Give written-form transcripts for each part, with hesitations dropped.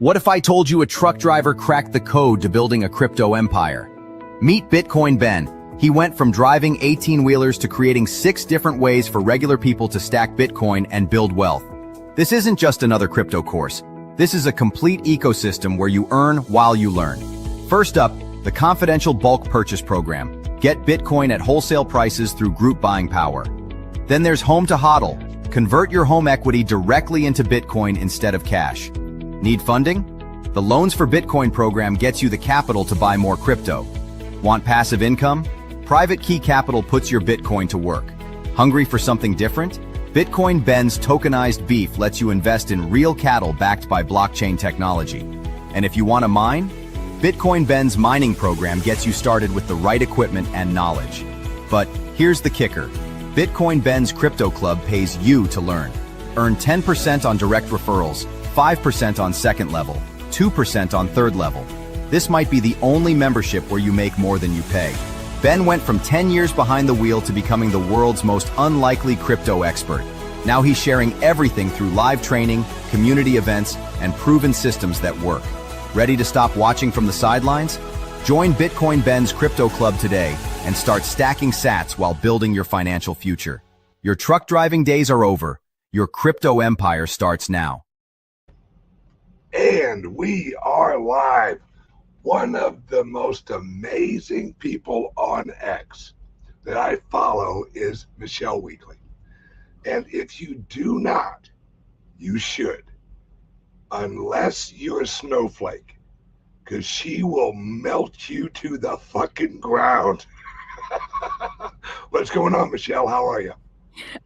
What if I told you a truck driver cracked the code to building a crypto empire? Meet Bitcoin Ben. He went from driving 18-wheelers to creating 6 different ways for regular people to stack Bitcoin and build wealth. This isn't just another crypto course. This is a complete ecosystem where you earn while you learn. First up, the confidential bulk purchase program. Get Bitcoin at wholesale prices through group buying power. Then there's Home to HODL. Convert your home equity directly into Bitcoin instead of cash. Need funding? The Loans for Bitcoin program gets you the capital to buy more crypto. Want passive income? Private Key Capital puts your Bitcoin to work. Hungry for something different? Bitcoin Ben's tokenized beef lets you invest in real cattle backed by blockchain technology. And if you want to mine? Bitcoin Ben's mining program gets you started with the right equipment and knowledge. But here's the kicker. Bitcoin Ben's Crypto Club pays you to learn. Earn 10% on direct referrals, 5% on second level, 2% on third level. This might be the only membership where you make more than you pay. Ben went from 10 years behind the wheel to becoming the world's most unlikely crypto expert. Now he's sharing everything through live training, community events, and proven systems that work. Ready to stop watching from the sidelines? Join Bitcoin Ben's Crypto Club today and start stacking sats while building your financial future. Your truck driving days are over. Your crypto empire starts now. And we are live. One of the most amazing people on X that I follow is Michelle Weekly. And if you do not, you should, unless you're a snowflake, because she will melt you to the fucking ground. What's going on, Michelle? How are you?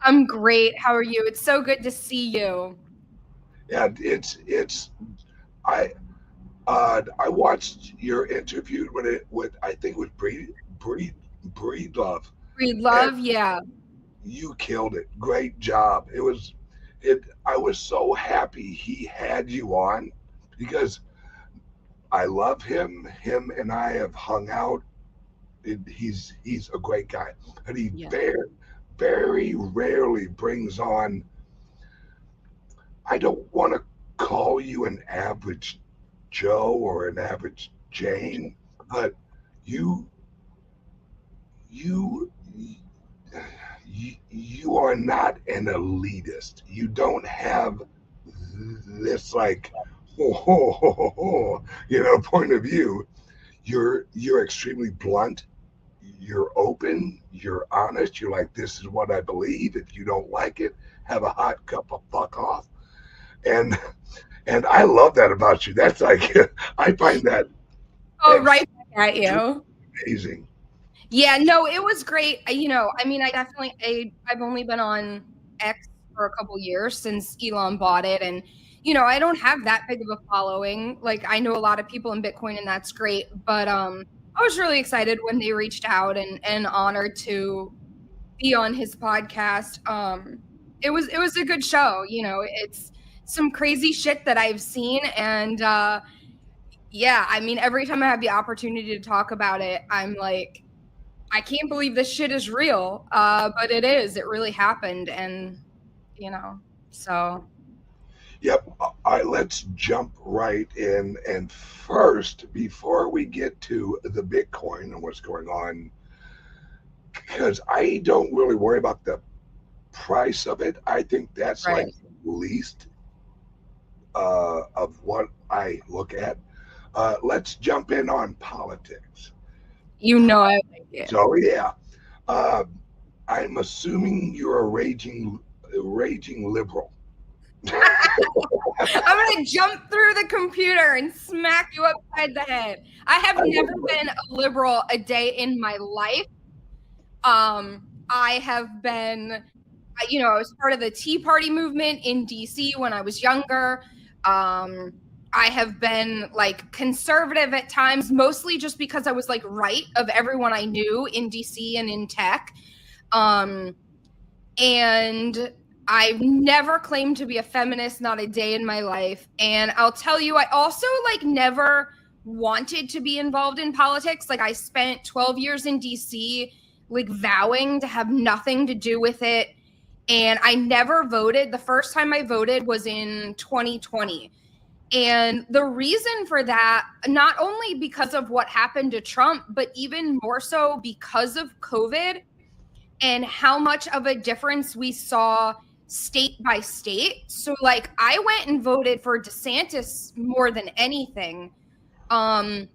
I'm great. How are you? It's so good to see you. Yeah, I watched your interview with I think it was Breedlove. Breedlove, yeah. You killed it. Great job. I was so happy he had you on because I love him. Him and I have hung out. He's a great guy, but he very rarely brings on. I don't want to call you an average Joe or an average Jane, but you are not an elitist. You don't have this like point of view. You're extremely blunt. You're open. You're honest. You're like, this is what I believe. If you don't like it, have a hot cup of fuck off. And I love that about you. That's like, I find that. Oh, right back at you. Amazing. Yeah, no, it was great. I've only been on X for a couple years since Elon bought it. And, I don't have that big of a following. Like, I know a lot of people in Bitcoin and that's great. But I was really excited when they reached out and honored to be on his podcast. It was a good show. It's some crazy shit that I've seen. And every time I have the opportunity to talk about it, I'm like, I can't believe this shit is real. But it is. It really happened. And, so. Yep. All right, let's jump right in. And first, before we get to the Bitcoin and what's going on, because I don't really worry about the price of it. I think that's right. Like the least of what I look at. Let's jump in on politics. I like it. So yeah, I'm assuming you're a raging liberal. I'm gonna jump through the computer and smack you upside the head. I have never been a liberal a day in my life. I have been, I was part of the Tea Party movement in DC when I was younger. I have been like conservative at times, mostly just because I was like right of everyone I knew in DC and in tech. And I've never claimed to be a feminist, not a day in my life. And I'll tell you, I also like never wanted to be involved in politics. Like I spent 12 years in DC, like vowing to have nothing to do with it. And I never voted. The first time I voted was in 2020. And the reason for that, not only because of what happened to Trump, but even more so because of COVID and how much of a difference we saw state by state. So like I went and voted for DeSantis more than anything. And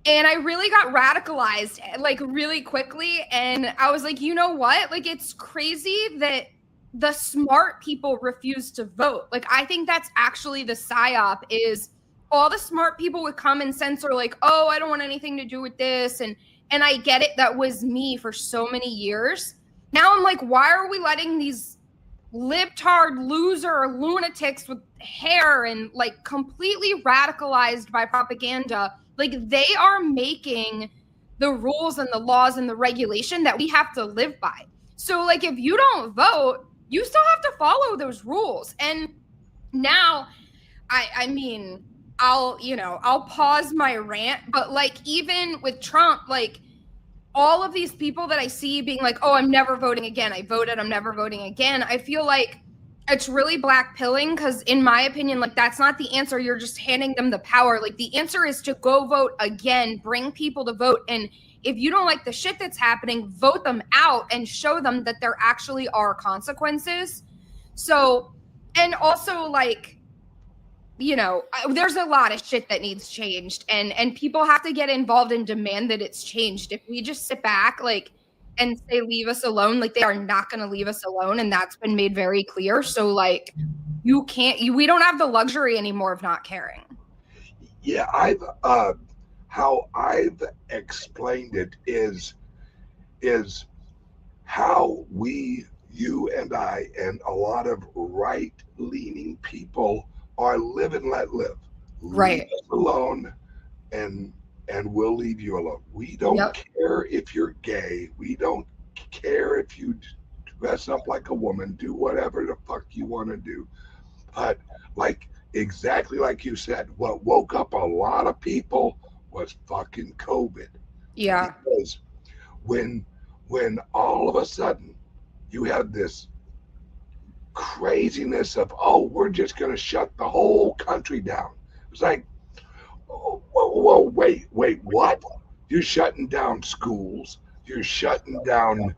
I really got radicalized like really quickly. And I was like, you know what? Like it's crazy that the smart people refuse to vote. Like I think that's actually the psyop is all the smart people with common sense are like, oh, I don't want anything to do with this. And I get it. That was me for so many years. Now I'm like, why are we letting these libtard loser lunatics with hair and like completely radicalized by propaganda, like they are making the rules and the laws and the regulation that we have to live by. So like if you don't vote, you still have to follow those rules. And now I mean I'll pause my rant, but like even with Trump, like all of these people that I see being like, oh, I'm never voting again. I voted, I'm never voting again. I feel like it's really black pilling because in my opinion, like that's not the answer. You're just handing them the power. Like the answer is to go vote again, bring people to vote. And if you don't like the shit that's happening, vote them out and show them that there actually are consequences. So, and also like, there's a lot of shit that needs changed and people have to get involved and demand that it's changed. If we just sit back like and say leave us alone, like they are not going to leave us alone, and that's been made very clear. So like we don't have the luxury anymore of not caring. Yeah, how I've explained it is how you and I and a lot of right-leaning people are live and let live. Right. Leave us alone and we'll leave you alone. We don't care if you're gay. We don't care if you dress up like a woman, do whatever the fuck you want to do. But like exactly like you said, what woke up a lot of people was fucking COVID. Yeah. Because when all of a sudden you had this craziness of, oh, we're just going to shut the whole country down. It was like, whoa, wait, what? You're shutting down schools. You're shutting down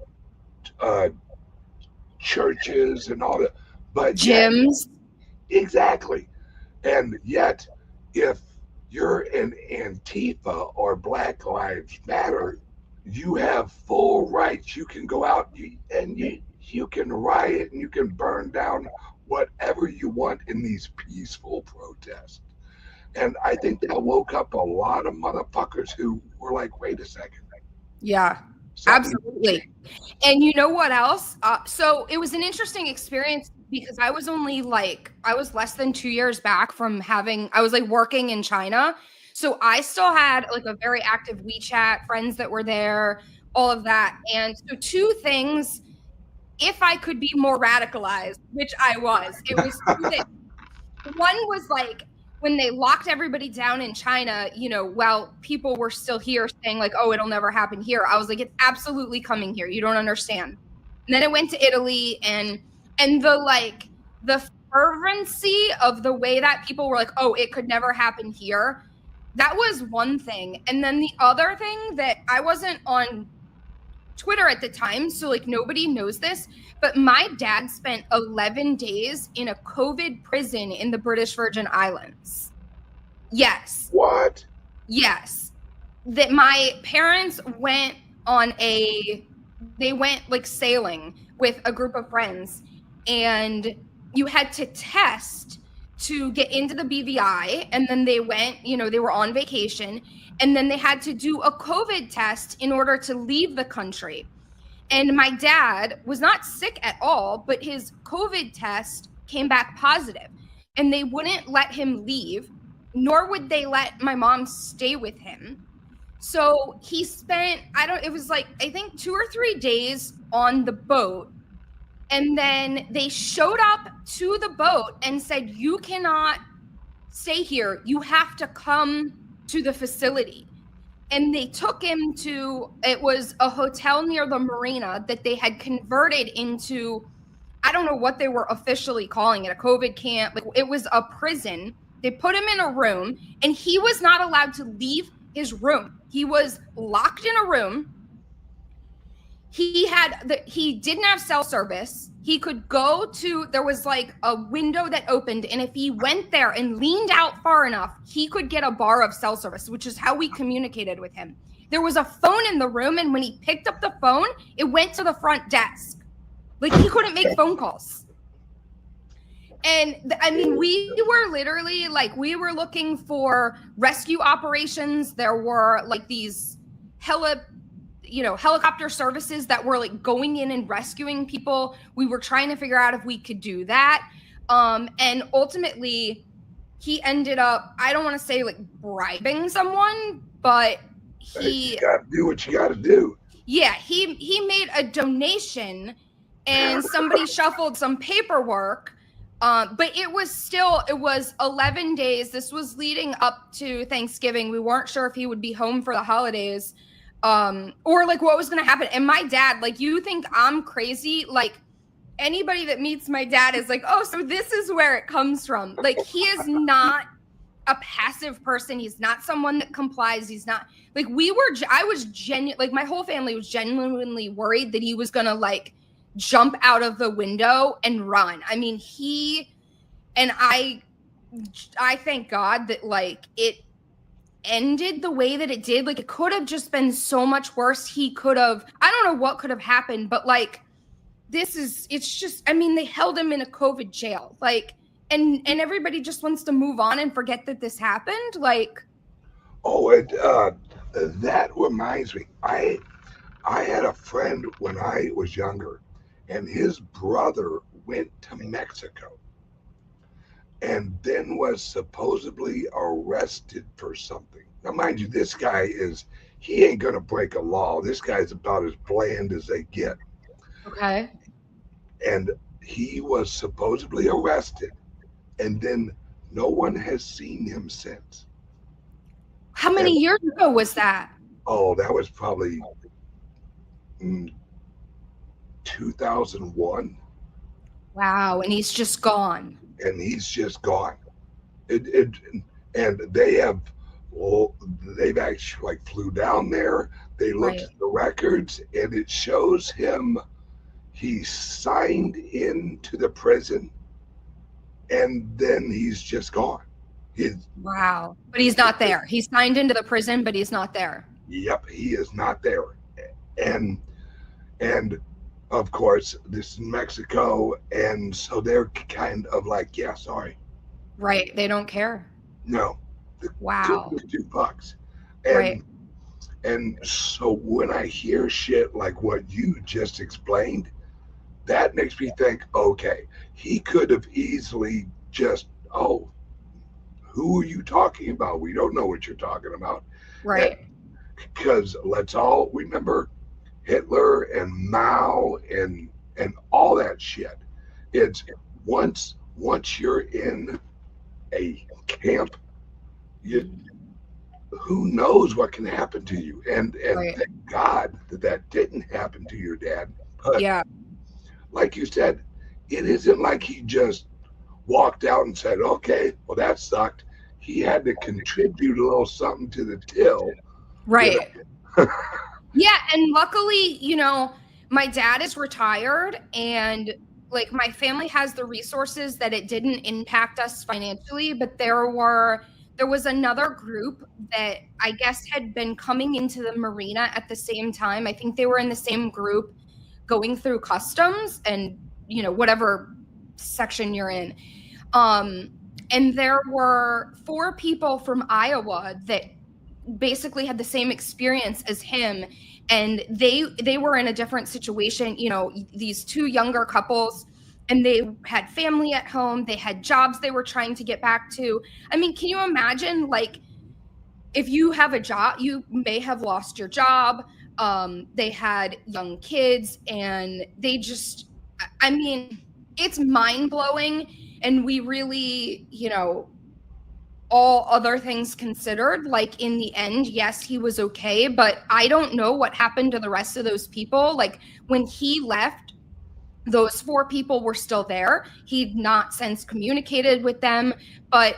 churches and all that. But gyms. Exactly. And yet, if you're in Antifa or Black Lives Matter, you have full rights. You can go out and you can riot and you can burn down whatever you want in these peaceful protests. And I think that woke up a lot of motherfuckers who were like, wait a second. Yeah, absolutely. And you know what else? So it was an interesting experience because I was less than 2 years back from I was like working in China. So I still had like a very active WeChat, friends that were there, all of that. And so two things, if I could be more radicalized, which I was, it was two things. One was like when they locked everybody down in China, while people were still here saying like, oh, it'll never happen here. I was like, it's absolutely coming here. You don't understand. And then I went to Italy and the fervency of the way that people were like, oh, it could never happen here. That was one thing. And then the other thing that I wasn't on Twitter at the time, so like nobody knows this, but my dad spent 11 days in a COVID prison in the British Virgin Islands. Yes. What? Yes. That my parents went like sailing with a group of friends, and you had to test to get into the BVI, and then they went, they were on vacation, and then they had to do a COVID test in order to leave the country. And my dad was not sick at all, but his COVID test came back positive, and they wouldn't let him leave, nor would they let my mom stay with him. So he spent, it was like, I think 2 or 3 days on the boat. And then they showed up to the boat and said, you cannot stay here. You have to come to the facility. And they took him to, it was a hotel near the marina that they had converted into, I don't know what they were officially calling it, a COVID camp. Like, it was a prison They put him in a room, and he was not allowed to leave his room. He was locked in a room. He didn't have cell service. He could go to, there was like a window that opened, and if he went there and leaned out far enough, he could get a bar of cell service, which is how we communicated with him. There was a phone in the room, and when he picked up the phone, it went to the front desk. Like, he couldn't make phone calls. And I mean, we were literally like, we were looking for rescue operations. There were like these helicopter services that were like going in and rescuing people. We were trying to figure out if we could do that. And ultimately he ended up, I don't want to say like bribing someone, but you gotta do what you gotta do. Yeah, he made a donation and somebody shuffled some paperwork. But it was 11 days. This was leading up to Thanksgiving. We weren't sure if he would be home for the holidays, or like what was going to happen. And my dad, like, you think I'm crazy? Like, anybody that meets my dad is like, oh, so this is where it comes from. Like, he is not a passive person. He's not someone that complies. He's not like my whole family was genuinely worried that he was going to like jump out of the window and run. I mean, I thank God that like it ended the way that it did. Like, it could have just been so much worse. I don't know what could have happened, but like, I mean, they held him in a COVID jail, like, and everybody just wants to move on and forget that this happened. Like, that reminds me, I had a friend when I was younger, and his brother went to Mexico and then was supposedly arrested for something. Now, mind you, this guy he ain't going to break a law. This guy's about as bland as they get. Okay. And he was supposedly arrested, and then no one has seen him since. How many years ago was that? Oh, that was probably 2001. Wow. And he's just gone. And they've actually like flew down there. They looked at the records, and it shows him, he signed into the prison, and then he's just gone. Wow. But he's not there. He signed into the prison, but he's not there. Yep, he is not there. And of course, this is Mexico, and so they're kind of like, yeah, sorry. Right. They don't care. No. Wow. $2. Right. And so when I hear shit like what you just explained, that makes me think, okay, he could have easily just, who are you talking about? We don't know what you're talking about. Right. Because let's all remember Hitler and Mao and all that shit. It's once you're in a camp, who knows what can happen to you. And right. Thank God that didn't happen to your dad. But yeah, like you said, it isn't like he just walked out and said, okay, well, that sucked. He had to contribute a little something to the till. Right. Yeah. And luckily, my dad is retired, and like my family has the resources that it didn't impact us financially, but there was another group that I guess had been coming into the marina at the same time. I think they were in the same group going through customs and, whatever section you're in. And there were 4 people from Iowa that basically had the same experience as him. And they were in a different situation, these 2 younger couples, and they had family at home. They had jobs they were trying to get back to. I mean, can you imagine, like, if you have a job, you may have lost your job. They had young kids, and they just, I mean, it's mind blowing. And we really, all other things considered, like in the end, yes, he was okay, but I don't know what happened to the rest of those people. Like when he left, those 4 people were still there. He'd not since communicated with them, but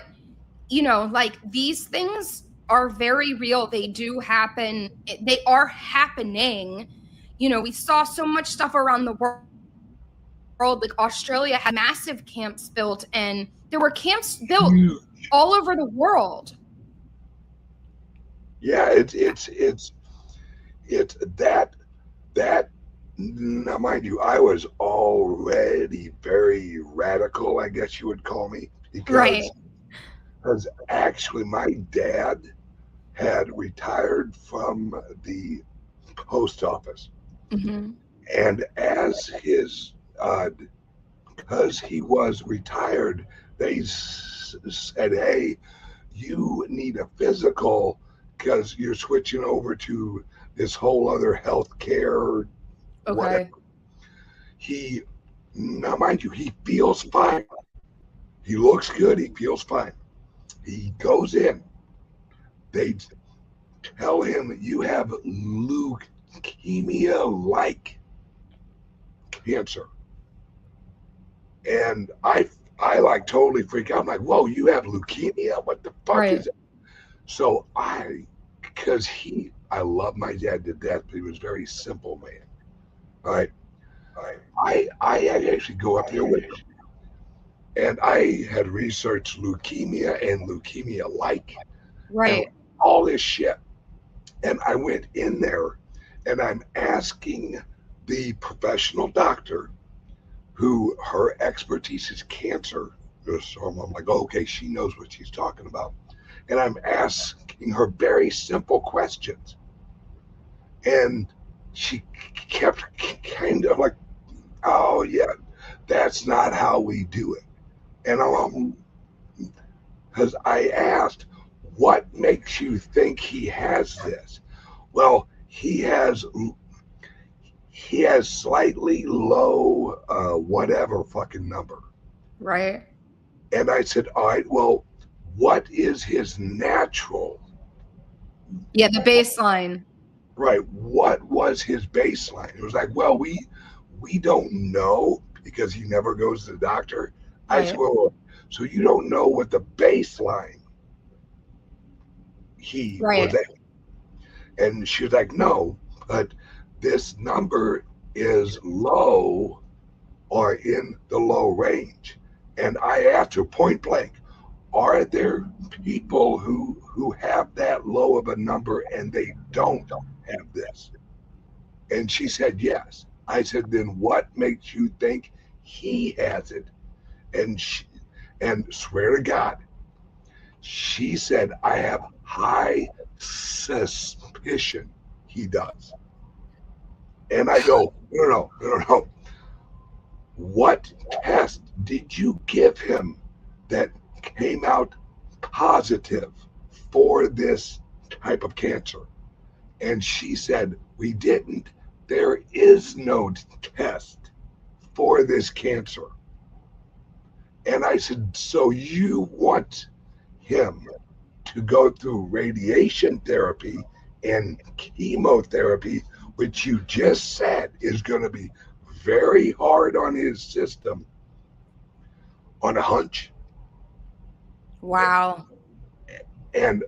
you know, like these things are very real. They do happen. They are happening. You know, we saw so much stuff around the world. Like Australia had massive camps built, and there were camps built Huge. all over the world. Yeah, it's that. Now, mind you, I was already very radical, I guess you would call me, Right. because actually my dad had retired from the post office, Mm-hmm. and as his because he was retired, they said, "Hey, you need a physical because you're switching over to this whole other health care, whatever." Okay. He, now mind you, he feels fine. He looks good. He feels fine. He goes in. They tell him you have leukemia-like cancer, and I like totally freak out. I'm like, whoa, you have leukemia? What the fuck Right. is it? So because I love my dad to death, but he was a very simple man. All right. I actually go up there with him, and I had researched leukemia and leukemia-like and Right. all this shit. And I went in there, and I'm asking the professional doctor who her expertise is cancer. So I'm like, oh, okay, she knows what she's talking about. And I'm asking her very simple questions. And she kept kind of like, oh, yeah, that's not how we do it. And I'm, because I asked, what makes you think he has this? Well, he has slightly low whatever fucking number. Right. And I said, all right, well, what is his natural? Yeah, the baseline. Right. What was his baseline? It was like, well, we don't know because he never goes to the doctor. I said, Right. well, so you don't know what the baseline he was Right. at? And she was like, no, but this number is low or in the low range. And I asked her point blank, are there people who have that low of a number and they don't have this? And she said yes. I said, then what makes you think he has it? And swear to God, she said, I have high suspicion he does. And I go, no. What test did you give him that came out positive for this type of cancer? And she said, we didn't. There is no test for this cancer. And I said, so you want him to go through radiation therapy and chemotherapy, which you just said is going to be very hard on his system, on a hunch? Wow. And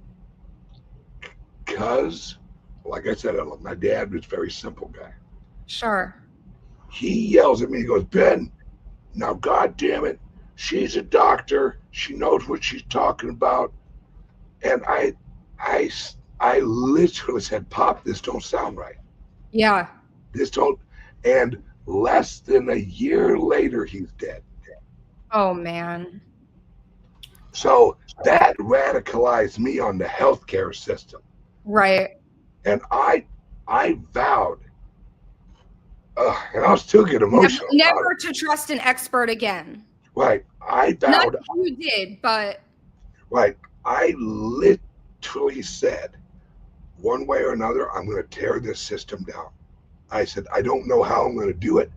because, like I said, my dad was a very simple guy. Sure. He yells at me, he goes, Ben, now, God damn it, she's a doctor. She knows what she's talking about. And I literally said, Pop, this don't sound right. Yeah. This don't. And less than a year later, he's dead. Oh man. So that radicalized me on the healthcare system. Right. And I vowed, and I'll still get emotional. Never to trust an expert again. Right. I Not vowed. that you did, but Right. I literally said, one way or another, I'm going to tear this system down. I said, I don't know how I'm going to do it.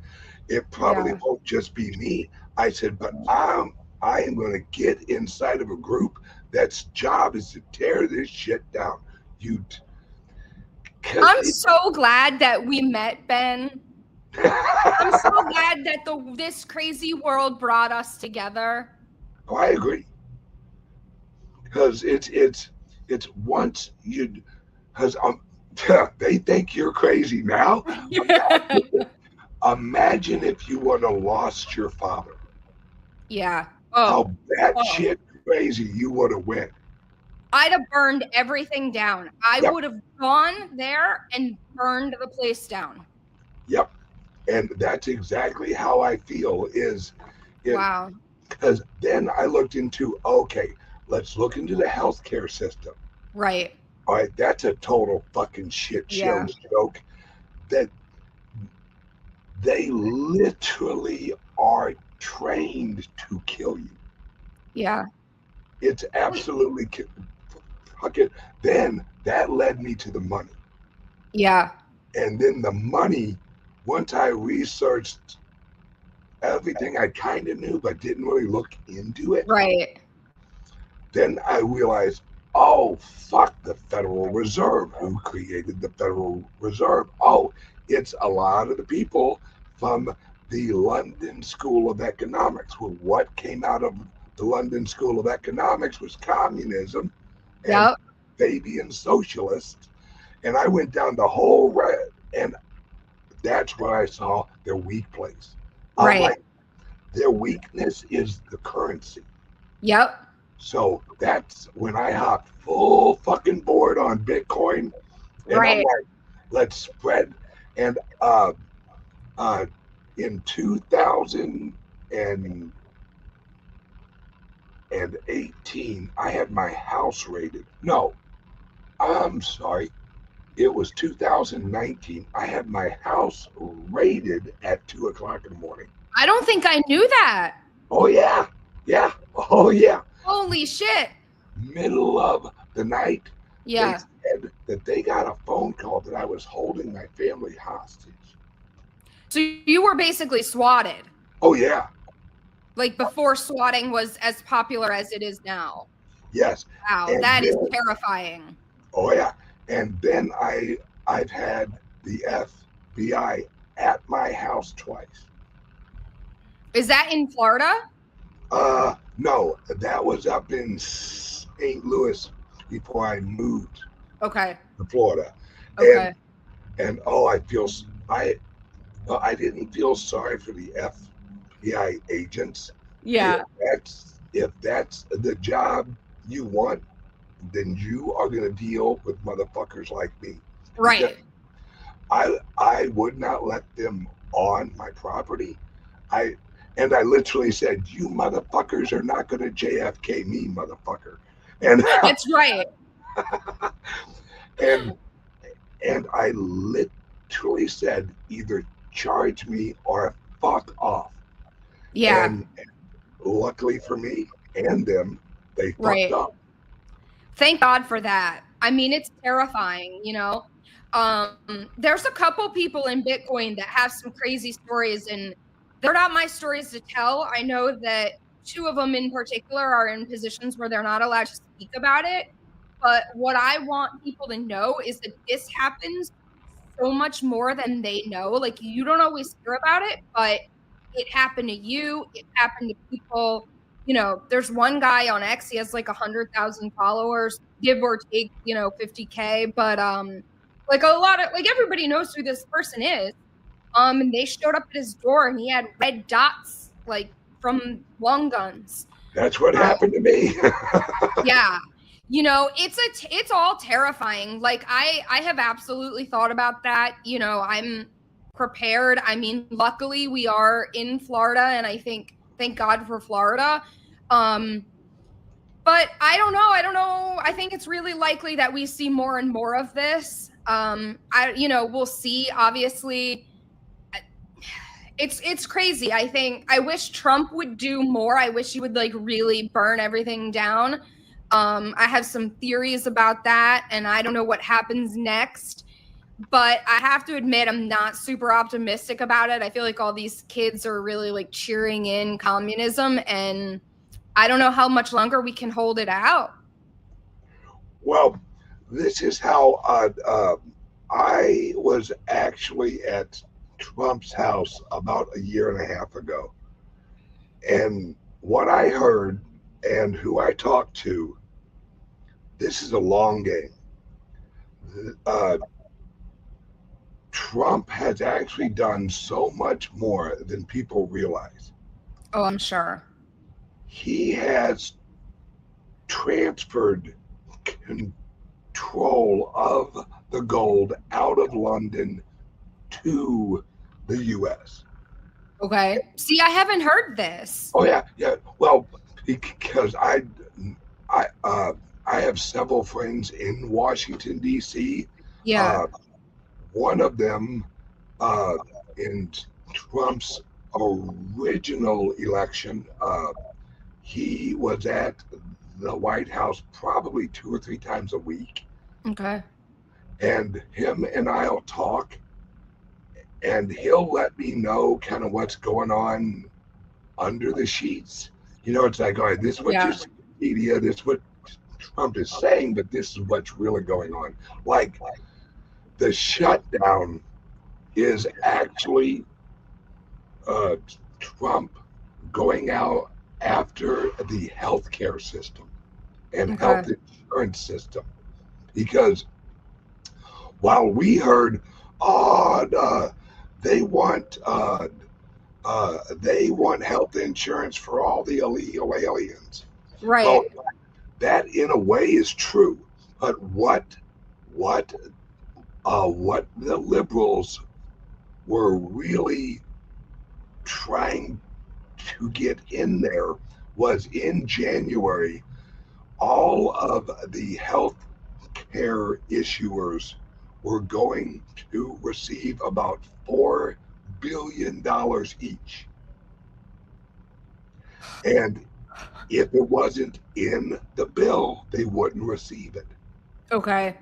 It probably won't just be me. I said, but I am going to get inside of a group that's job is to tear this shit down. I'm so glad that we met, Ben. I'm so glad that this crazy world brought us together. Oh, I agree. because it's once you, because they think you're crazy now. Imagine if you would have lost your father. Yeah. Oh, How oh. batshit crazy you would have went. I'd have burned everything down. I Yep, would have gone there and burned the place down. yep. And that's exactly how I feel is it, Wow. because then I looked into, okay, let's look into the healthcare system. Right. All right, that's a total fucking shit show Yeah. joke. That they literally are trained to kill you. Yeah. It's absolutely fucking. Then that led me to the money, Yeah. and then the money. Once I researched everything I kind of knew but didn't really look into it, Right. then I realized, oh, fuck the Federal Reserve. Who created the Federal Reserve? Oh, it's a lot of the people from the London School of Economics. Well, what came out of the London School of Economics was communism and Yep. Fabian socialists. And I went down the whole red, and that's where I saw their weak place. I'm Right. like, their weakness is the currency. Yep. So that's when I hopped full fucking board on Bitcoin, and I'm Right. like, let's spread. And uh, in 2018, I had my house raided. No, I'm sorry. It was 2019. I had my house raided at 2 o'clock in the morning. I don't think I knew that. Oh yeah, yeah, oh yeah. Holy shit. Middle of the night, they Yeah. said that they got a phone call that I was holding my family hostage. So you were basically swatted, Oh yeah, like before swatting was as popular as it is now. yes, Wow, and that is then terrifying. oh yeah, and then I've had the FBI at my house twice. Is that in Florida? No, that was up in St. Louis before I moved Okay. to Florida, and Okay. oh, I well, I didn't feel sorry for the FBI agents. Yeah. If that's the job you want, then you are going to deal with motherfuckers like me, because Right. I would not let them on my property. I and I literally said, "You motherfuckers are not going to JFK me, motherfucker," and That's right. and and I literally said, either charge me or fuck off. Yeah. And luckily for me and them, they fucked Right. up. Thank God for that. I mean, it's terrifying, you know. There's a couple people in Bitcoin that have some crazy stories, and they're not my stories to tell. I know that two of them in particular are in positions where they're not allowed to speak about it. But what I want people to know is that this happens so much more than they know. Like, you don't always hear about it, but it happened to you. It happened to people. You know, there's one guy on X. He has like 100,000 followers, give or take, 50K. But like a lot of like everybody knows who this person is. And they showed up at his door, and he had red dots like from long guns. That's what Uh, happened to me. yeah, it's all terrifying. Like I have absolutely thought about that. I'm prepared. I mean, luckily we are in Florida, and I think thank God for Florida. um but I don't know, I think it's really likely that we see more and more of this. We'll see. Obviously, it's crazy. I think I wish Trump would do more. I wish he would like really burn everything down. I have some theories about that, and I don't know what happens next. But I have to admit, I'm not super optimistic about it. I feel like all these kids are really like cheering in communism, and I don't know how much longer we can hold it out. Well, this is how I was actually at Trump's house about a year and a half ago. And what I heard and who I talked to, this is a long game. Uh, Trump has actually done so much more than people realize. Oh, I'm sure. He has transferred control of the gold out of London to the U.S. Okay. See, I haven't heard this. Oh yeah, yeah. Well, because I have several friends in Washington D.C. Yeah. One of them in Trump's original election, he was at the White House probably 2 or 3 times a week, Okay. and him and I'll talk, and he'll let me know kind of what's going on under the sheets. You know, it's like, all right, this is what you Yeah. see in the media, this is what Trump is saying, but this is what's really going on. Like the shutdown is actually Trump going out after the healthcare system and Okay. health insurance system. Because while we heard, oh, they want health insurance for all the illegal aliens. Right. Well, that in a way is true, but what the liberals were really trying to get in there was in January, all of the health care issuers were going to receive about $4 billion each. And if it wasn't in the bill, they wouldn't receive it. Okay.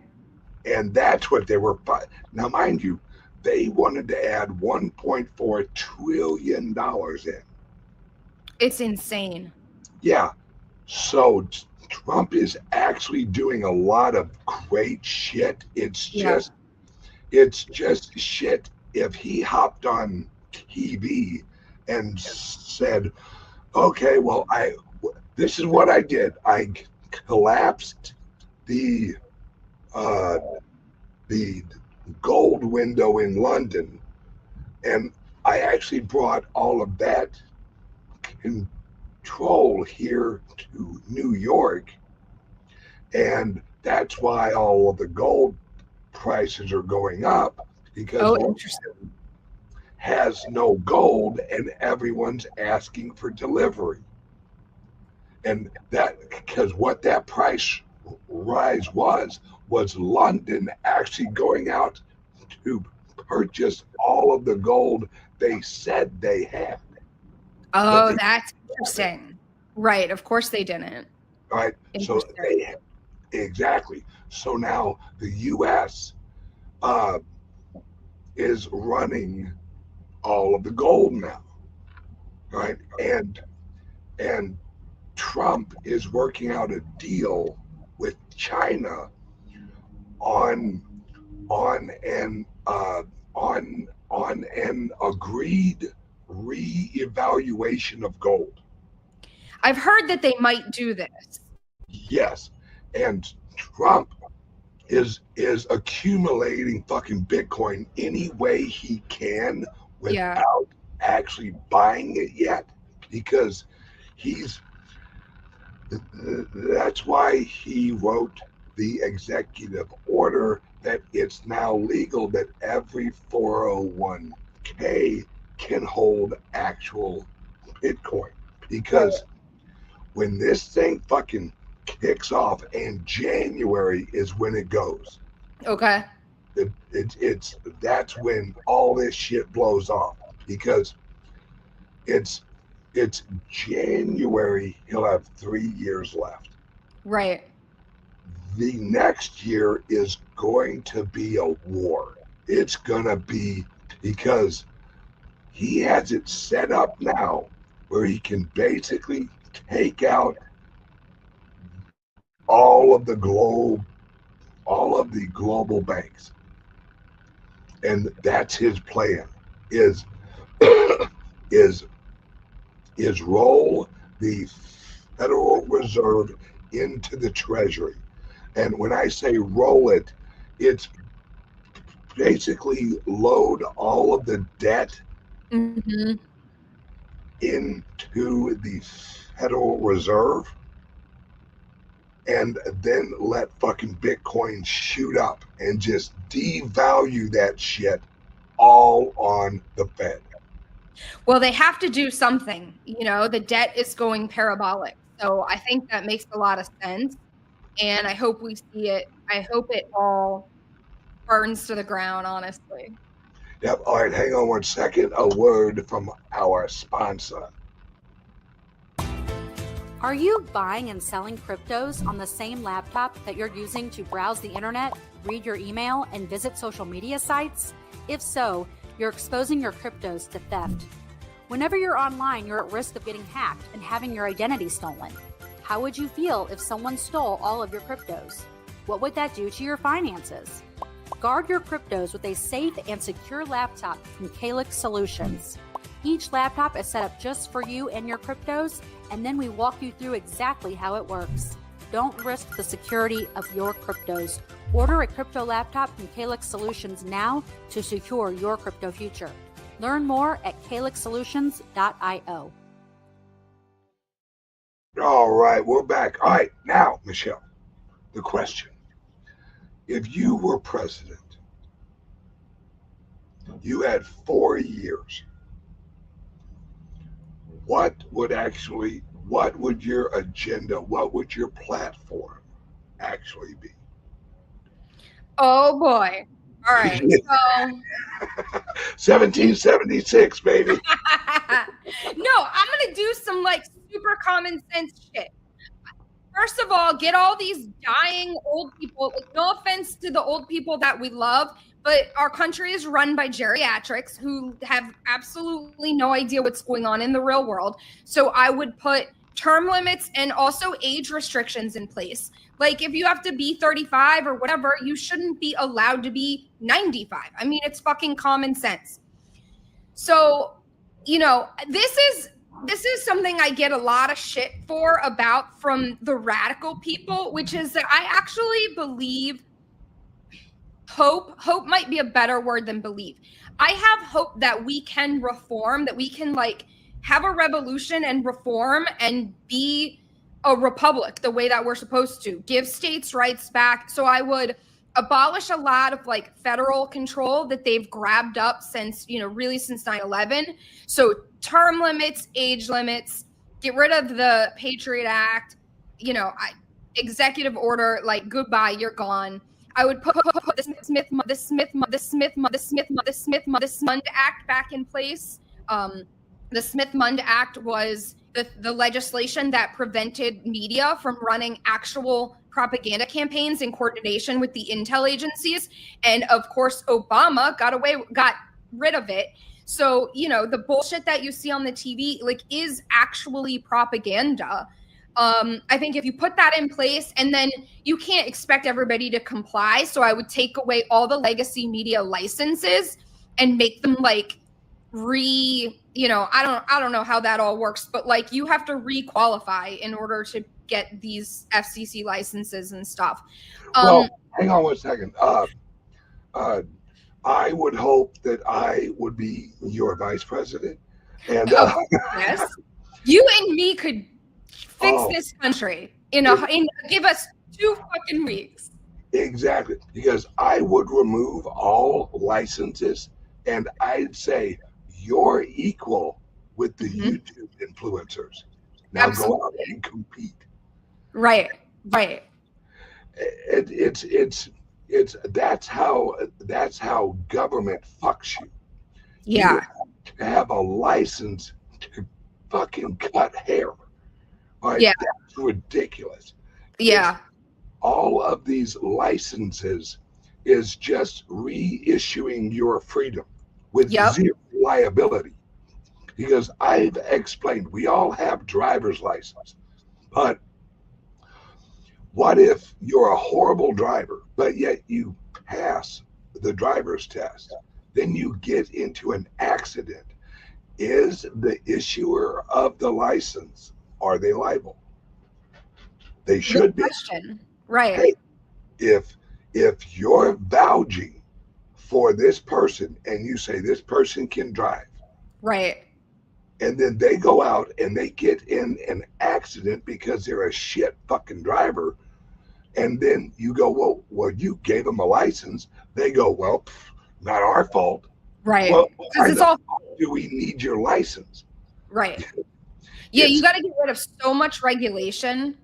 And that's what they were. Now, mind you, they wanted to add $1.4 trillion in. It's insane. Yeah. So Trump is actually doing a lot of great shit. Yeah. It's just shit if he hopped on TV and said, okay, well, this is what I did. I collapsed the the gold window in London, and I actually brought all of that control here to New York, and that's why all of the gold prices are going up because Oh, interesting. London has no gold and everyone's asking for delivery. And that because what that price rise was London actually going out to purchase all of the gold they said they had. Oh, that's interesting. Right. Of course they didn't. Right. So Interesting. exactly. So now the US uh, is running all of the gold now. Right. And Trump is working out a deal with China on on an on an agreed reevaluation of gold. I've heard that they might do this. Yes, and Trump is accumulating fucking Bitcoin any way he can Yeah. without actually buying it yet, because he's that's why he wrote the executive order that it's now legal that every 401k can hold actual Bitcoin. Because when this thing fucking kicks off, and January is when it goes. Okay. It's that's when all this shit blows off, because it's January. He'll have 3 years left. Right. The next year is going to be a war. It's gonna be, because he has it set up now where he can basically take out all of the global banks, and that's his plan. Is is roll the Federal Reserve into the Treasury. And when I say roll it, it's basically load all of the debt Mm-hmm. into the Federal Reserve and then let fucking Bitcoin shoot up and just devalue that shit all on the Fed. Well, they have to do something. You know, the debt is going parabolic. So I think that makes a lot of sense. And I hope we see it. I hope it all burns to the ground, honestly. Yep. All right, hang on 1 second. A word from our sponsor. Are you buying and selling cryptos on the same laptop that you're using to browse the internet, read your email, and visit social media sites? If so, you're exposing your cryptos to theft. Whenever you're online, you're at risk of getting hacked and having your identity stolen. How would you feel if someone stole all of your cryptos? What would that do to your finances? Guard your cryptos with a safe and secure laptop from Calyx Solutions. Each laptop is set up just for you and your cryptos, and then we walk you through exactly how it works. Don't risk the security of your cryptos. Order a crypto laptop from Calyx Solutions now to secure your crypto future. Learn more at calyxsolutions.io. All right, we're back. All right, now, Michelle, the question. If you were president, you had 4 years, what would your agenda, what would your platform actually be? Oh boy. All right. So 1776, baby. no, I'm gonna do some like super common sense shit. First of all, get all these dying old people. Like, no offense to the old people that we love, but our country is run by geriatrics who have absolutely no idea what's going on in the real world. So I would put term limits and also age restrictions in place. Like if you have to be 35 or whatever, you shouldn't be allowed to be 95. I mean, it's fucking common sense. So, you know, this is something I get a lot of shit for about from the radical people, which is that I actually believe hope might be a better word than believe. I have hope that we can reform, that we can like have a revolution and reform and be a republic the way that we're supposed to, give states' rights back. So I would abolish a lot of like federal control that they've grabbed up since, you know, really since 9/11. So term limits, age limits, get rid of the Patriot Act, you know, executive order, like goodbye, you're gone. I would put the Smith Mund Act back in place. The Smith Mund Act was the legislation that prevented media from running actual propaganda campaigns in coordination with the intel agencies. And of course, Obama got rid of it. So, you know, the bullshit that you see on the TV, like, is actually propaganda. I think if you put that in place, and then you can't expect everybody to comply. So I would take away all the legacy media licenses and make them like I don't know how that all works, but like you have to re-qualify in order to get these FCC licenses and stuff. Well, hang on 1 second. I would hope that I would be your vice president. And yes, you and me could fix this country give us 2 fucking weeks. Exactly, because I would remove all licenses and I'd say you're equal with the YouTube influencers. Now Absolutely. Go out and compete. Right. It's that's how government fucks you. Yeah. You have to have a license to fucking cut hair. Right? Yeah. That's ridiculous. Yeah. All of these licenses is just reissuing your freedom with zero liability. Because I've explained, we all have driver's license, but what if you're a horrible driver, but yet you pass the driver's test? Then you get into an accident. Is the issuer of the license, are they liable? They should be. Question. Right. Hey, if you're vouching for this person and you say this person can drive, Right. and then they go out and they get in an accident because they're a shit fucking driver, and then you go, well, you gave them a license. They go, well, not our fault. Right. Well, Because why it's the all fuck do we need your license? right. Yeah, It's- you got to get rid of so much regulation,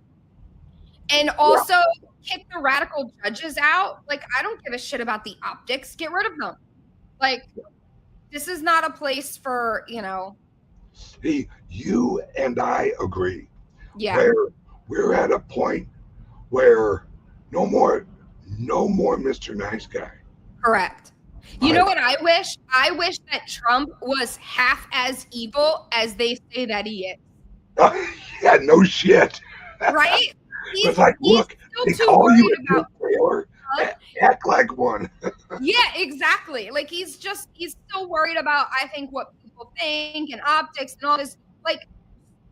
and also kick the radical judges out. Like, I don't give a shit about the optics. Get rid of them. Like, this is not a place for, See, you and I agree. yeah, Where we're at a point where no more Mr. Nice Guy. correct. You know what I wish? I wish that Trump was half as evil as they say that he is. Yeah, no shit. Right? It's like, look, they still too call you worried a good trailer. Act like one. Yeah, exactly. Like he's still worried about, I think, what people think and optics and all this. Like,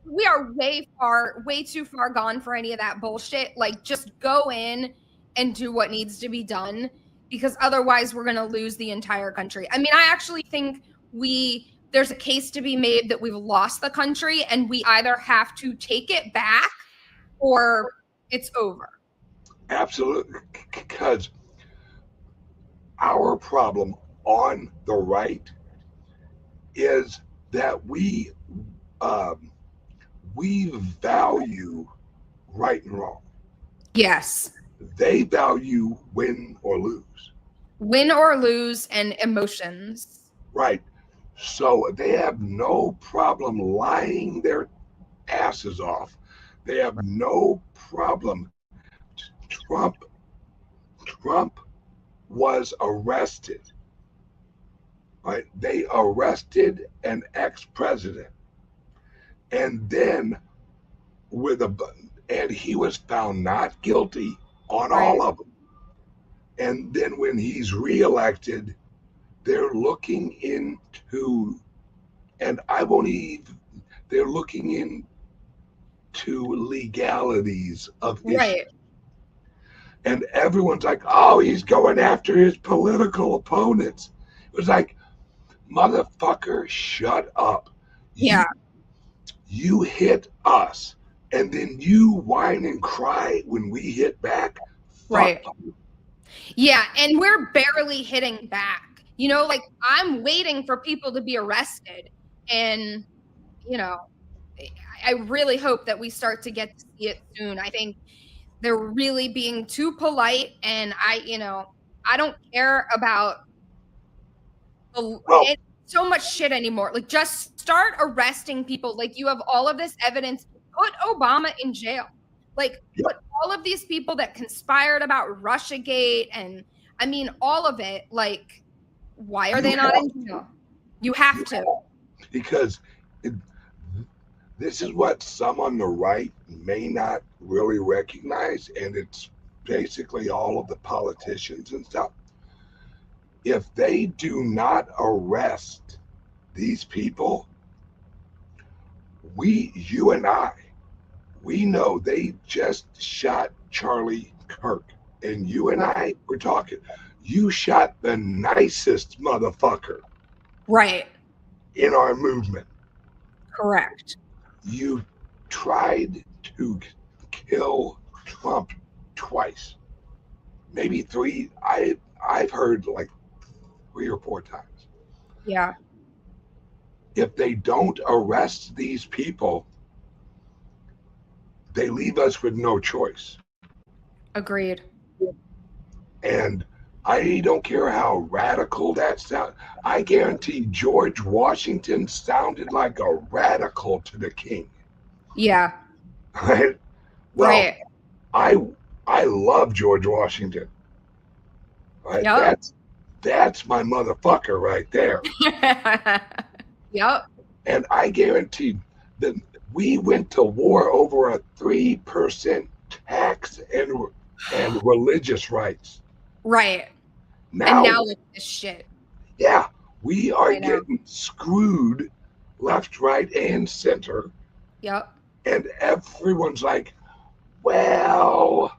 we are way too far gone for any of that bullshit. Like, just go in and do what needs to be done, because otherwise we're going to lose the entire country. I mean, I actually think there's a case to be made that we've lost the country, and we either have to take it back or it's over. Absolutely. Because our problem on the right is that we value right and wrong. Yes. They value win or lose. Win or lose and emotions. Right. So they have no problem lying their asses off. They have no problem. Trump was arrested. Right? They arrested an ex-president, and then and he was found not guilty on all of them. And then when he's reelected, they're looking into, and I won't even, they're looking into legalities of issues. Right. And everyone's like, oh, he's going after his political opponents. It was like, motherfucker, shut up. Yeah. You hit us, and then you whine and cry when we hit back. Right. Fuck you. Yeah, and we're barely hitting back. Like, I'm waiting for people to be arrested. And, I really hope that we start to get to see it soon. I think they're really being too polite, and I don't care about so much shit anymore. Like, just start arresting people. Like, you have all of this evidence. Put Obama in jail. Like, put all of these people that conspired about Russiagate and, I mean, all of it. Like, why are they not in jail? You have to. Because this is what some on the right may not really recognize, and it's basically all of the politicians and stuff. If they do not arrest these people, you and I, we know they just shot Charlie Kirk, and you and I were talking. You shot the nicest motherfucker, right, in our movement. Correct. You tried to kill Trump twice, maybe three. I've heard like 3 or 4 times. Yeah. If they don't arrest these people, they leave us with no choice. Agreed. And I don't care how radical that sounds. I guarantee George Washington sounded like a radical to the king. Yeah. Right? Well, right. I love George Washington. Right? Yep. That's my motherfucker right there. Yep. And I guarantee that we went to war over a 3% tax and religious rights. Right. Now, and now look at this shit. Yeah, we are getting screwed left, right, and center. Yep. And everyone's like, well,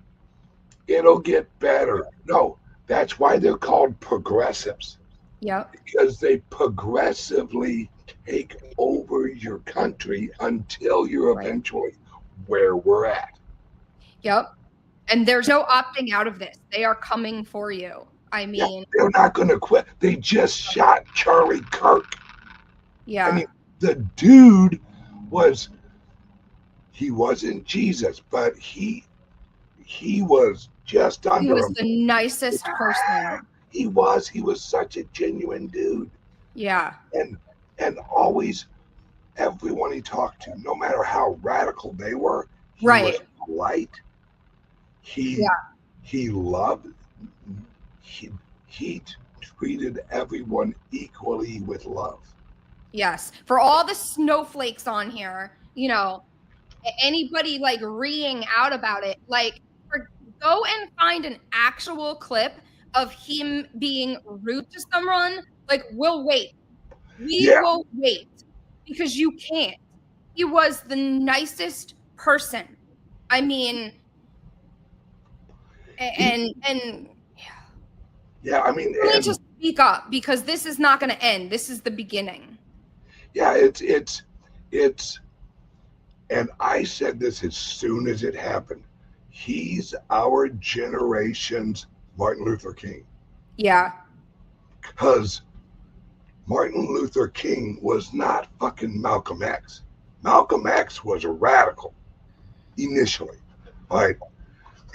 It'll get better. No, that's why they're called progressives, Yep. because they progressively take over your country until you're Right. eventually where we're at. Yep. And there's no opting out of this. They are coming for you. I Yeah, mean, they're not going to quit. They just shot Charlie Kirk. I yeah. mean, the dude was, he wasn't Jesus, but he was just He under was him. the nicest person. He was such a genuine dude. Yeah. And always everyone he talked to, no matter how radical they were, he Right. was polite. He Yeah. he loved, he he treated everyone equally with love. Yes. For all the snowflakes on here, you know, anybody like reeing out about it, like go and find an actual clip of him being rude to someone. Like, we'll wait. We Yeah, will wait because you can't. He was the nicest person. I mean, and yeah. I mean, really and just speak up because this is not going to end. This is the beginning. yeah, it's. And I said this as soon as it happened. He's our generation's Martin Luther King, Yeah. because Martin Luther King was not fucking Malcolm X. Malcolm X was a radical initially, right?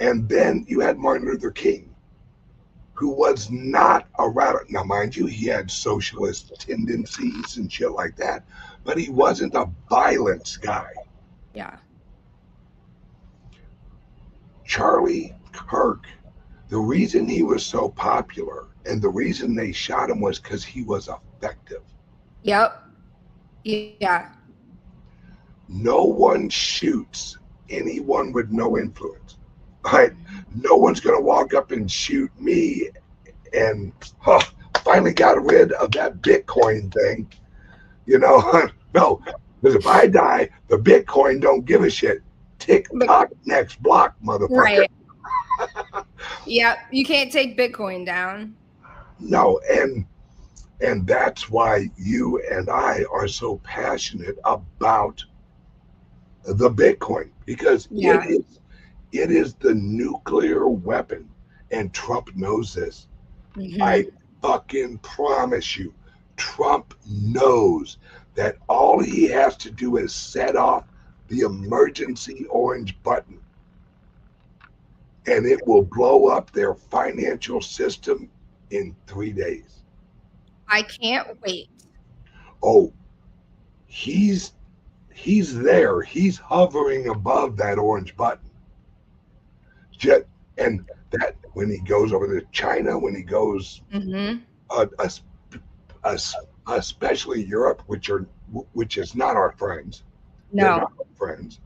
And then you had Martin Luther King, who was not a radical. Now, mind you, he had socialist tendencies and shit like that, but he wasn't a violence guy. Yeah. Charlie Kirk, the reason he was so popular and the reason they shot him was because he was effective. Yep. Yeah. No one shoots anyone with no influence. Right? No one's going to walk up and shoot me and finally got rid of that Bitcoin thing. No, because if I die, the Bitcoin don't give a shit. TikTok next block, motherfucker. Right. Yeah, you can't take Bitcoin down. No, and that's why you and I are so passionate about the Bitcoin, because Yeah. it is the nuclear weapon, and Trump knows this. Mhm. I fucking promise you, Trump knows that all he has to do is set off the emergency orange button, and it will blow up their financial system in 3 days. I can't wait. Oh, he's there. He's hovering above that orange button. Just, and that when he goes over to China, when he goes, Mhm. especially Europe, which is not our friends. They're No. not our friends.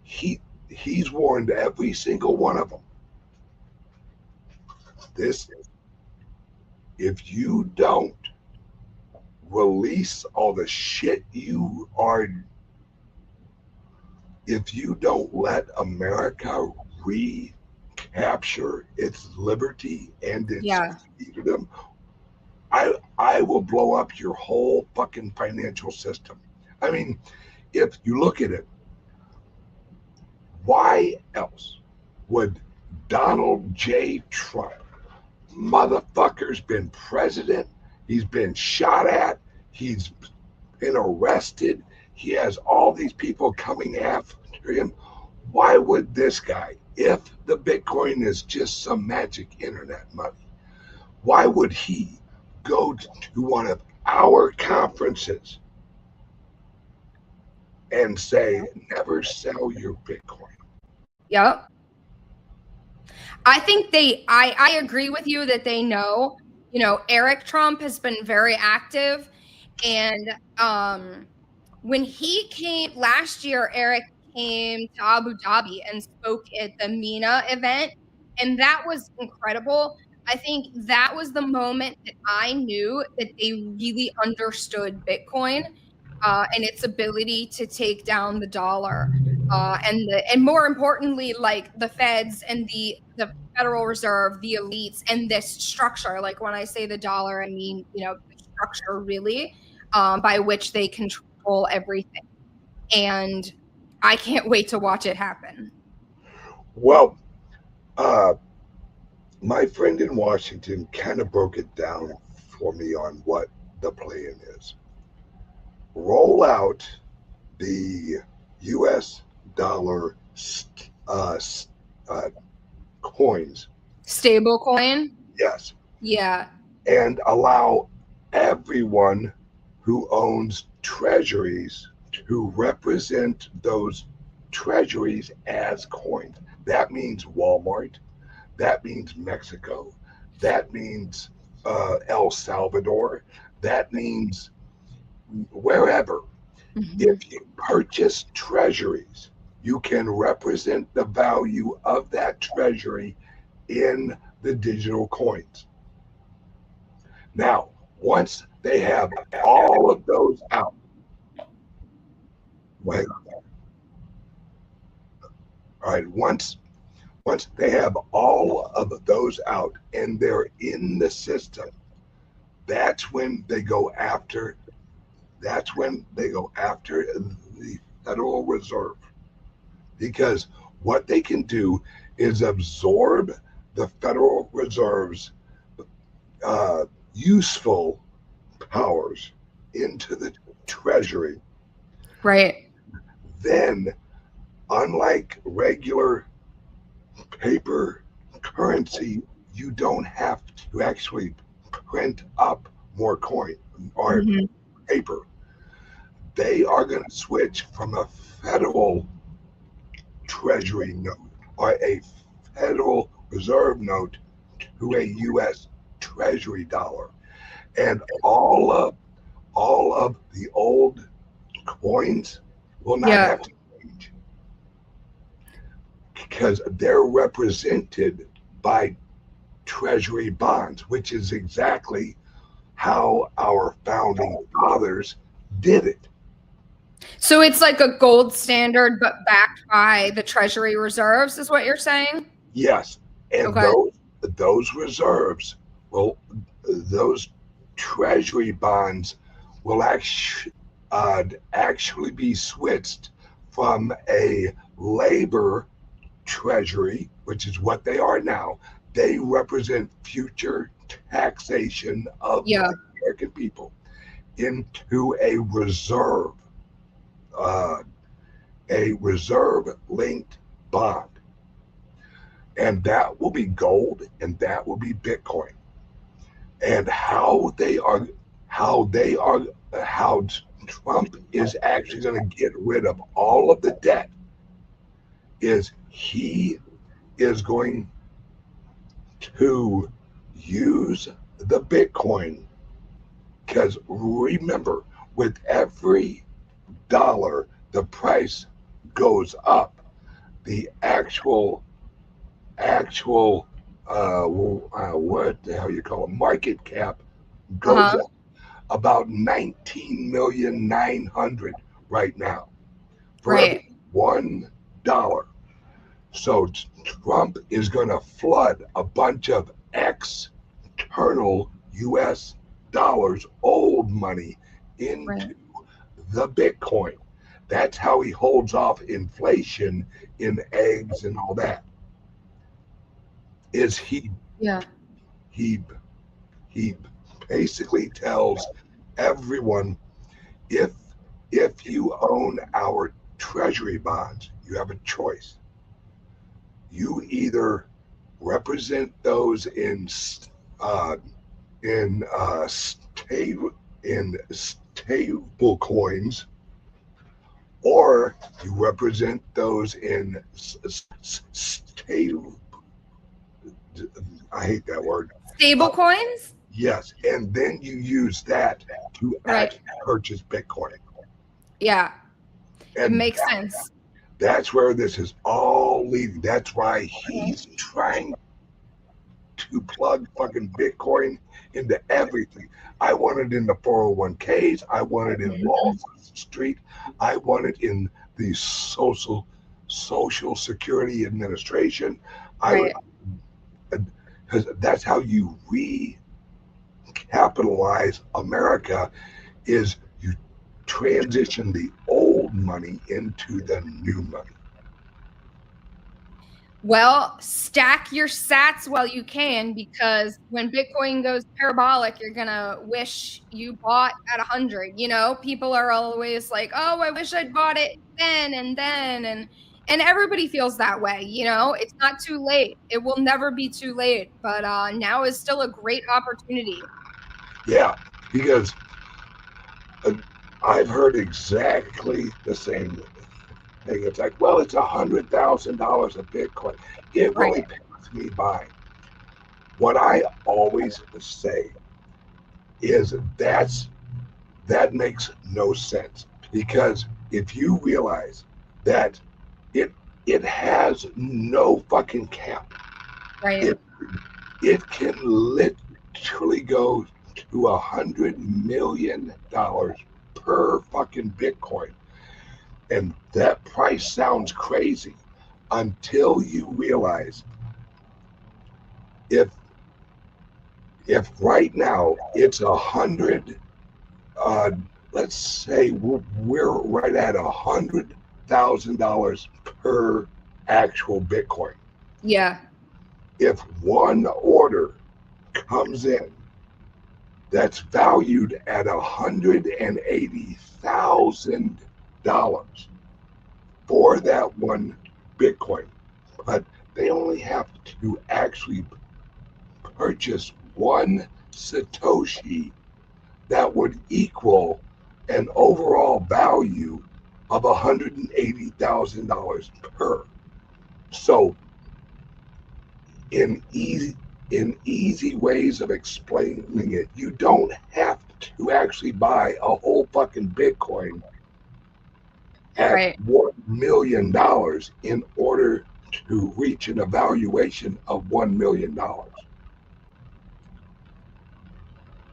He's warned every single one of them. This, if you don't release all the shit you are, if you don't let America recapture its liberty and its Yeah. freedom, I will blow up your whole fucking financial system. I mean, if you look at it, why else would Donald J. Trump, motherfucker's been president, he's been shot at, he's been arrested, he has all these people coming after him. Why would this guy, if the Bitcoin is just some magic internet money, why would he go to one of our conferences and say, never sell your Bitcoin? Yep. I think I agree with you that they know. You know, Eric Trump has been very active, and when he came last year, Eric came to Abu Dhabi and spoke at the MENA event, and that was incredible. I think that was the moment that I knew that they really understood Bitcoin and its ability to take down the dollar. and more importantly, like the feds and the Federal Reserve, the elites, and this structure. Like when I say the dollar, I mean, you know, the structure really, by which they control everything. And I can't wait to watch it happen. Well, my friend in Washington kind of broke it down for me on what the plan is. Roll out the U.S. dollar coins. Stable coin? Yes. Yeah. And allow everyone who owns treasuries to represent those treasuries as coins. That means Walmart. That means Mexico. That means El Salvador. That means wherever. Mm-hmm. If you purchase treasuries, you can represent the value of that treasury in the digital coins. Now, once they have all of those out, wait, all right, once they have all of those out and they're in the system, that's when they go after the Federal Reserve, because what they can do is absorb the Federal Reserve's useful powers into the Treasury. Right. Then, unlike regular paper currency, you don't have to actually print up more coin or paper. They are going to switch from a federal treasury note or a Federal Reserve note to a U.S. Treasury dollar, and all of the old coins will not have to change because they're represented by treasury bonds, which is exactly how our founding fathers did it. So it's like a gold standard, but backed by the Treasury reserves, is what you're saying? Yes, and Okay. those reserves will, those treasury bonds will actually be switched from a labor treasury, which is what they are now. They represent future taxation of the American people, into a reserve-linked bond, and that will be gold, and that will be Bitcoin. And how Trump is actually going to get rid of all of the debt is he is going to use the Bitcoin, because remember, with every dollar the price goes up, the actual what the hell you call it, market cap goes up about 19,900,000 right now for every $1. So Trump is going to flood a bunch of external US dollars, old money, into the Bitcoin. That's how he holds off inflation in eggs and all that. Is he basically tells everyone, if you own our treasury bonds, you have a choice. You either represent those in stable coins, or you represent those in stable, I hate that word, stable coins. Yes, and then you use that to actually purchase Bitcoin. Yeah, and it makes sense. That's where this is all leading. That's why he's trying to plug fucking Bitcoin into everything. I want it in the 401ks. I want it in Wall Street. I want it in the social Social Security Administration. I Right. would, because that's how you recapitalize America, is you transition the old money into the new money. Well, stack your sats while you can, because when Bitcoin goes parabolic, you're gonna wish you bought at 100. You know, people are always like, "Oh, I wish I'd bought it then and then," and everybody feels that way. You know, it's not too late. It will never be too late. But now is still a great opportunity. Yeah, because I've heard exactly the same thing. It's like, well, it's $100,000 of Bitcoin. It Right. really passed me by. What I always say is that makes no sense, because if you realize that it has no fucking cap, Right. it can literally go to $100 million per fucking Bitcoin. And that price sounds crazy until you realize if right now it's 100, let's say we're right at $100,000 per actual Bitcoin. Yeah. If one order comes in that's valued at $180,000 for that one Bitcoin, but they only have to actually purchase one Satoshi, that would equal an overall value of $180,000 per. So in easy ways of explaining it, you don't have to actually buy a whole fucking Bitcoin at Right. $1 million in order to reach an evaluation of $1 million.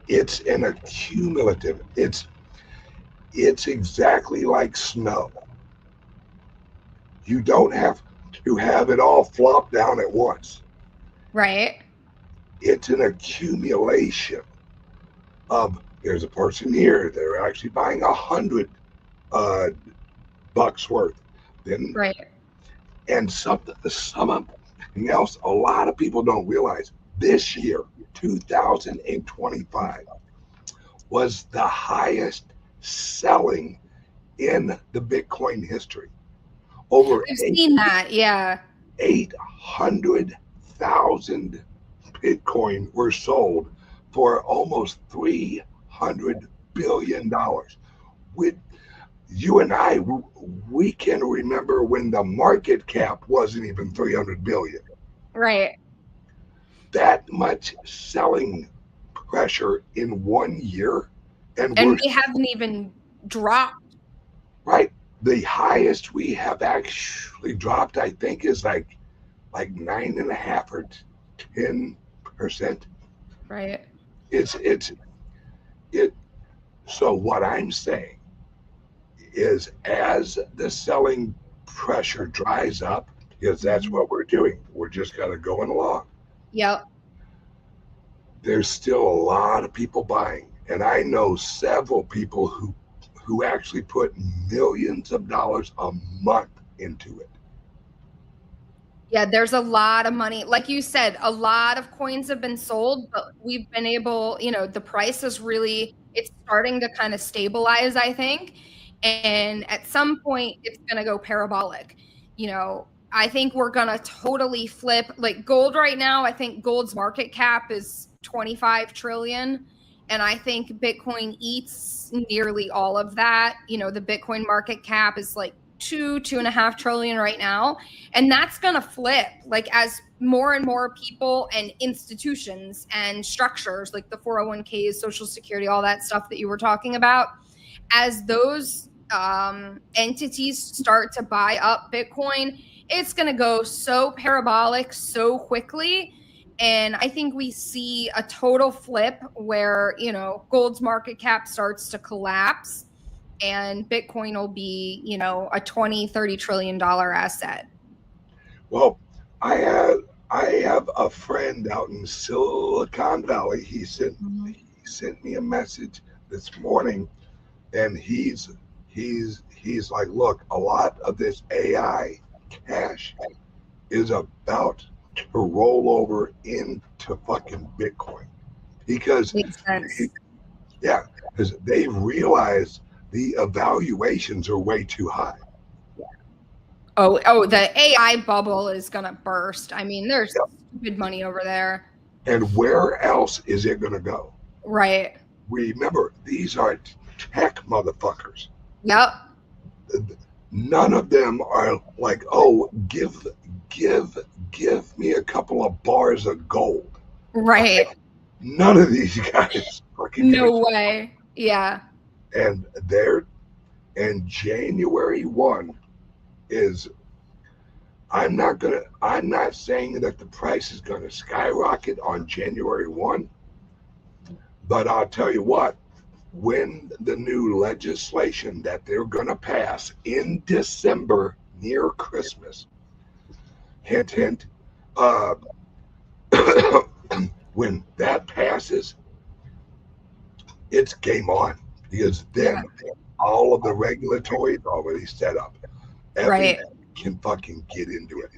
It's an accumulative. It's exactly like snow. You don't have to have it all flop down at once. Right. It's an accumulation of, there's a person here, they're actually buying 100 bucks worth. Then Right. and something else a lot of people don't realize, this year 2025 was the highest selling in the Bitcoin history. Over I've seen that. Yeah. 800,000 Bitcoin were sold for almost $300 billion. With you and I, we can remember when the market cap wasn't even 300 billion. Right. That much selling pressure in 1 year, and And we're we haven't even dropped. right. The highest we have actually dropped, I think, is like 9.5 or 10%. Right. It's it. So what I'm saying is, as the selling pressure dries up, because that's what we're doing, we're just kind of going along. Yep. There's still a lot of people buying, and I know several people who actually put millions of dollars a month into it. Yeah, there's a lot of money. Like you said, a lot of coins have been sold, but we've been able, the price is really, it's starting to kind of stabilize, I think. And at some point, it's going to go parabolic. I think we're going to totally flip. Like gold right now, I think gold's market cap is 25 trillion. And I think Bitcoin eats nearly all of that. The Bitcoin market cap is like 2.5 trillion right now. And that's going to flip, like as more and more people and institutions and structures like the 401ks, Social Security, all that stuff that you were talking about, as those entities start to buy up Bitcoin, it's going to go so parabolic so quickly. And I think we see a total flip where, gold's market cap starts to collapse. and Bitcoin will be, you know, a 20-30 trillion dollar asset. Well, I have a friend out in Silicon Valley. He sent me a message this morning, and he's like, look, a lot of this AI cash is about to roll over into fucking Bitcoin because Makes sense. because they realize the evaluations are way too high. Oh, the AI bubble is gonna burst. I mean, there's stupid money over there. And where else is it going to go? Right. Remember, these are tech motherfuckers. Yep. None of them are like, oh, give me a couple of bars of gold. Right. None of these guys fucking No way. Yeah. And January 1 is, I'm not saying that the price is going to skyrocket on January 1, but I'll tell you what, when the new legislation that they're going to pass in December near Christmas, hint, hint, when that passes, it's game on, because then all of the regulatory is already set up. Everyone can fucking get into it.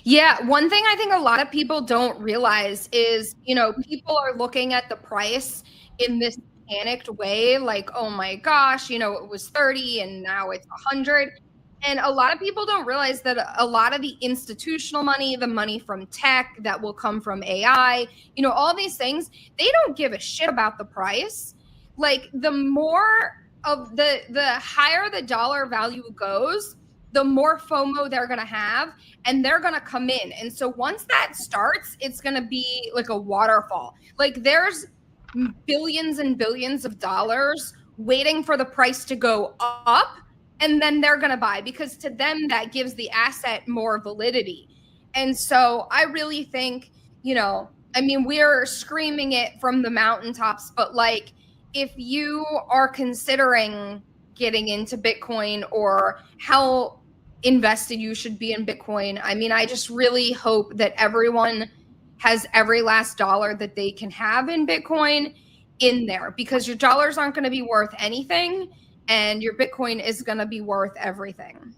Yeah, one thing I think a lot of people don't realize is, you know, people are looking at the price in this panicked way, like, oh my gosh, you know, it was 30 and now it's 100. And a lot of people don't realize that a lot of the institutional money, the money from tech that will come from AI, you know, all these things, they don't give a shit about the price. Like, the more of the higher the dollar value goes, the more FOMO they're going to have, and they're going to come in. And so once that starts, it's going to be like a waterfall. Like, there's billions and billions of dollars waiting for the price to go up, and then they're going to buy, because to them that gives the asset more validity. And so I really think, you know, I mean, we're screaming it from the mountaintops, but like, if you are considering getting into Bitcoin or how invested you should be in Bitcoin, I mean, I just really hope that everyone has every last dollar that they can have in Bitcoin in there, because your dollars aren't going to be worth anything and your Bitcoin is going to be worth everything.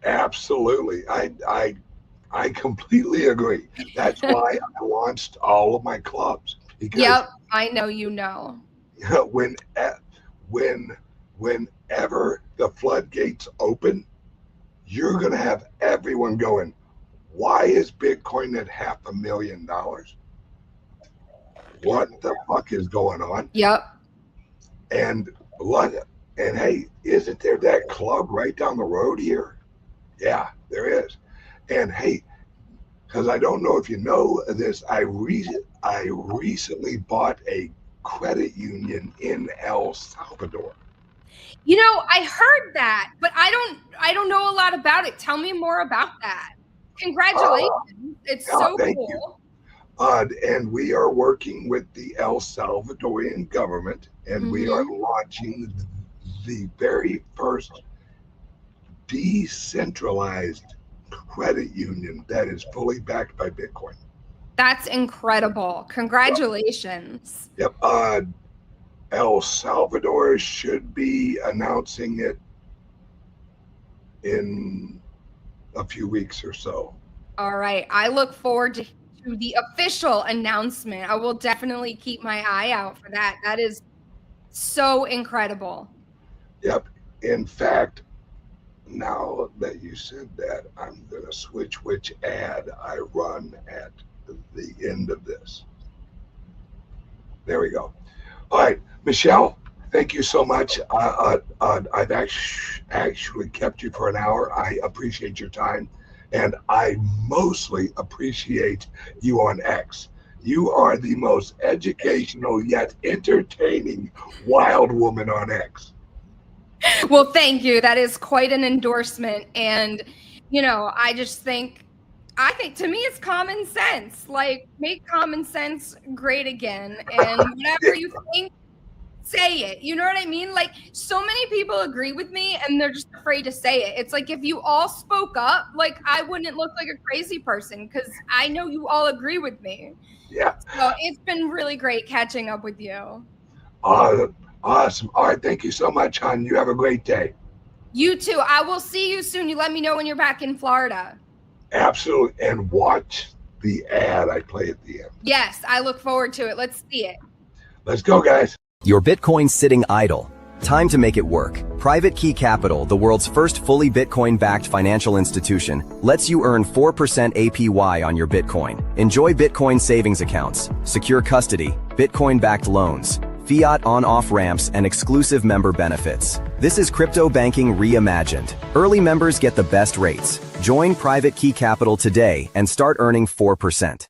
Absolutely. I completely agree. That's why I launched all of my clubs. Because yep, I know, you know. Whenever the floodgates open, you're going to have everyone going, why is Bitcoin at $500,000? What the fuck is going on? Yep. And hey, isn't there that club right down the road here? Yeah, there is. And hey, because I don't know if you know this, I recently bought a credit union in El Salvador. You know, I heard that, but I don't know a lot about it. Tell me more about that. Congratulations. It's so cool. And we are working with the El Salvadorian government, and we are launching the very first decentralized credit union that is fully backed by Bitcoin. That's incredible. Congratulations. Yep. El Salvador should be announcing it in a few weeks or so. All right. I look forward to the official announcement. I will definitely keep my eye out for that. That is so incredible. Yep. In fact, now that you said that, I'm going to switch which ad I run at the end of this. There we go. All right, Michelle, thank you so much. I've actually kept you for an hour. I appreciate your time, and I mostly appreciate you on X. You are the most educational yet entertaining wild woman on X. Well, thank you. That is quite an endorsement. And, you know, I think to me it's common sense. Like, make common sense great again. And whatever you think, say it. You know what I mean? Like, so many people agree with me and they're just afraid to say it. It's like if you all spoke up, like I wouldn't look like a crazy person because I know you all agree with me. Yeah. So it's been really great catching up with you. Awesome. All right. Thank you so much, hon. You have a great day. You too. I will see you soon. You let me know when you're back in Florida. Absolutely. And watch the ad I play at the end. Yes, I look forward to it. Let's see it. Let's go, guys. Your Bitcoin sitting idle. Time to make it work. Private Key Capital, the world's first fully Bitcoin-backed financial institution, lets you earn 4% APY on your Bitcoin. Enjoy Bitcoin savings accounts, secure custody, Bitcoin-backed loans, fiat on-off ramps, and exclusive member benefits. This is crypto banking reimagined. Early members get the best rates. Join Private Key Capital today and start earning 4%.